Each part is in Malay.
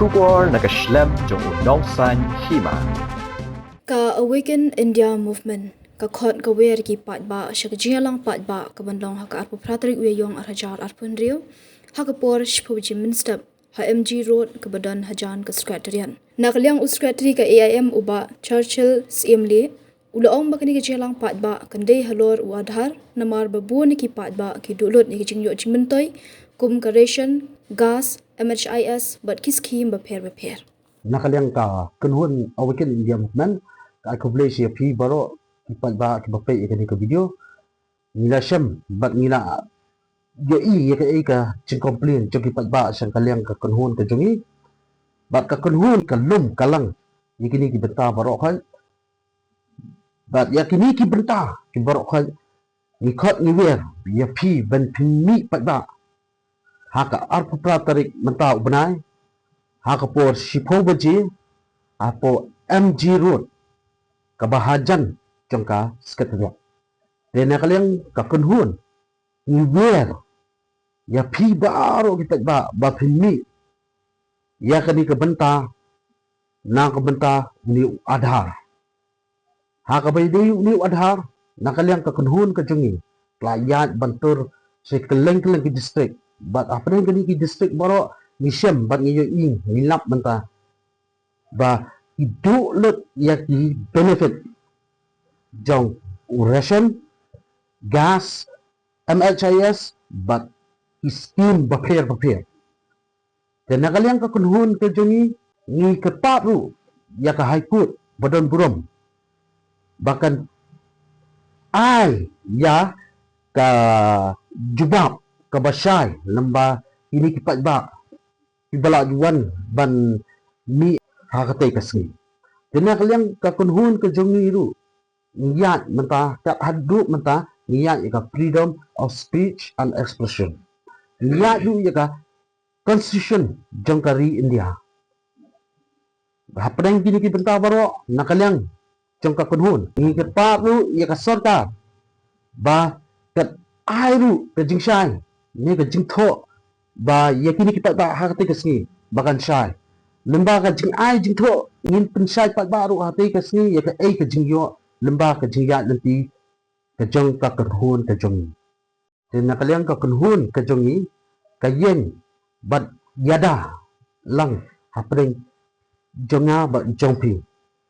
Shubor nakaslem jong unong san hima. Ka Awaken India Movement ka khot ka wer ki pat ba shakjia lang pat ba ka bandong ha ka arpu pratrik we yong arhajar arpun rio ha ka por shpuji minstep ha MG Road ka badan hajan ka secretariat nakliang secretary ka AIM uba Churchill CMLE ulaong bakani ka jelang pat ba kandai halor u adhar namar babu ni ki pat ba ki dulut ni ki jingyo jingmentoy kum ka ration gas MHIS bat ki scheme ba pher nakaliang ka kunhun Awaken India Movement ka accomplish ya pi baro kipat ba ki bapai ikani ka video nila syam bat nila ya ka cing complain jong kipat ba sang kaliang ka kunhun ka jongi bat ka kunhun ka lum kalang ikini ki benta baro kan bat ya kini ki benta ki baro kan ni khot ni wer ya pi ban pimi pat ba haka arpa pratarik menta ubnai haka por shipobaji apo MG Road kabahajan jongka sekretariat dan kalian kakunhun ngiwer ya pi baro kita ba pimi ya kani kebenta na kebenta ni adhar haka bay ni adhar na kalian kakunhun kajongi layat bantur sekeleng ki district bat apa yang kani ki district baro Nisham bat ngiyo ing nilap benta ba hidup lut ya ki benefit jong ration gas MHIS bat scheme bapir dan nakaliang kakunhun ke jongi ni ketat ru ya ka high court badan burom bahkan ai ya ka jubab ka basai lamba ini kipat ba ibala juan ban mi hakate kasni dena kaliang kakunhun ke jongi ru niyat menta tak hadu menta niyat ka freedom of speech and expression niyat yu ka constitution jongkari India hapdang gini ki benta baro nakaliang jong kakunhun ni ke paru ya ka sarkar ba kat airu ke jingshai ni ke jingtho ba yakini kita tak hati kesni bahkan syai lembaga jing ai jing tho ngin pensai pat baru hati kesni ya ke ai ke jing yo lembaga jing ya nanti ke jong ka kunhun ke jong dan nakaliang ka kunhun ke jongi ka yen bat yada lang hapring jonga ba jongpi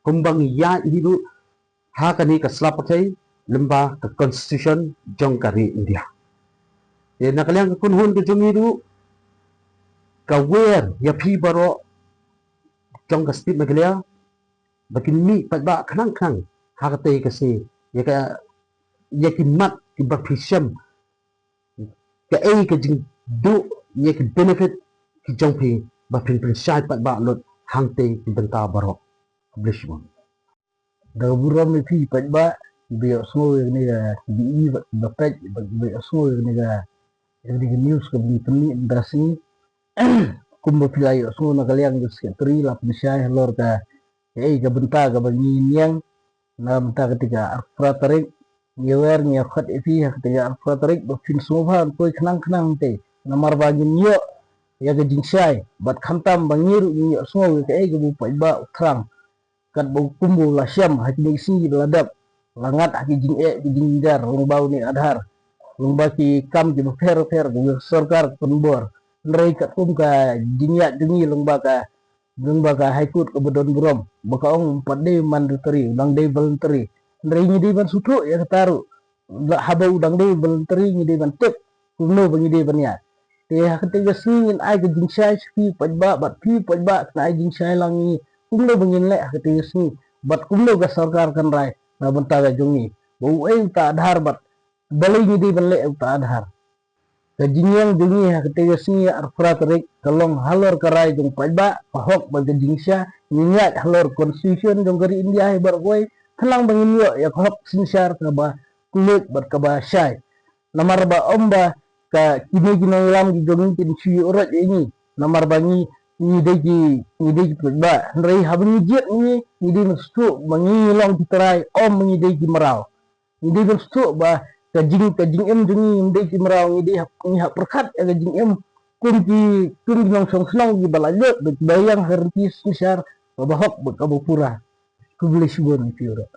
kumbang ya hidu ha kani ka slapatai lembaga ka constitution jongkari India dan nakaliang ka kunhun ke jongi du kawer ya pi baro jong ka stip maglia bakin mi pat ba khnang hakate kasi ya ka ya ki mat ki bapisham ka ai ka jing du ya ki benefit ki jong pi bapin shai pat ba lot hangte ki benta baro publish mo da buram mi pi pat ba bi so ni ga bi ba pet bi so ni ga di news ka bi tni industry kumbo pilay so nakaliang sekretary lap bisay halor ka ka benta ka banginiang na benta ketika arfratarik ngewer nya khat ifi ketika arfratarik ba fin sumhan koi khnang te namar bagin yo ya ga jingsai bat khantam bangir ni so ka ga bu pai ba uthrang kat bu kumbo la syam hati si ladap langat haki jing jingjar long bau ni adhar long baki kam ki fer ku sarkar penbor nrai kat kum ka jinya dengi lembaga high court ke badon burom baka ong pade mandatory udang day voluntary nrai ni di ban sutu ya taru haba udang day voluntary ni di ban tip kuno bangi di ban ya te hakete singin ai ke jingsai fi pajba bat fi pajba na ai jingsai langi kuno bangi le hakete sing bat kuno ga sarkar kan rai na banta ga jongi bau ai ta adhar bat balai ni di ban le ta adhar kajinyang dungi hakete sini arfratarik kalong halor karai jong pajba pahok bagi jingsha niat halor constitution jong kari India he barkoi thalang bangin yo ya hok sinsar ka ba kulit bar ka ba syai namar ba omba ka kini lam gi jong tin chi orat ini namar bangi ni degi pajba nrai habni jet ni de mstu bangi long titrai om ni degi marau ni de mstu ba kajing em jungi inde kimrau ni hak perkat kajing em kun yang song di balajo bayang hertis besar babahok bakabupura kubli sibon fiura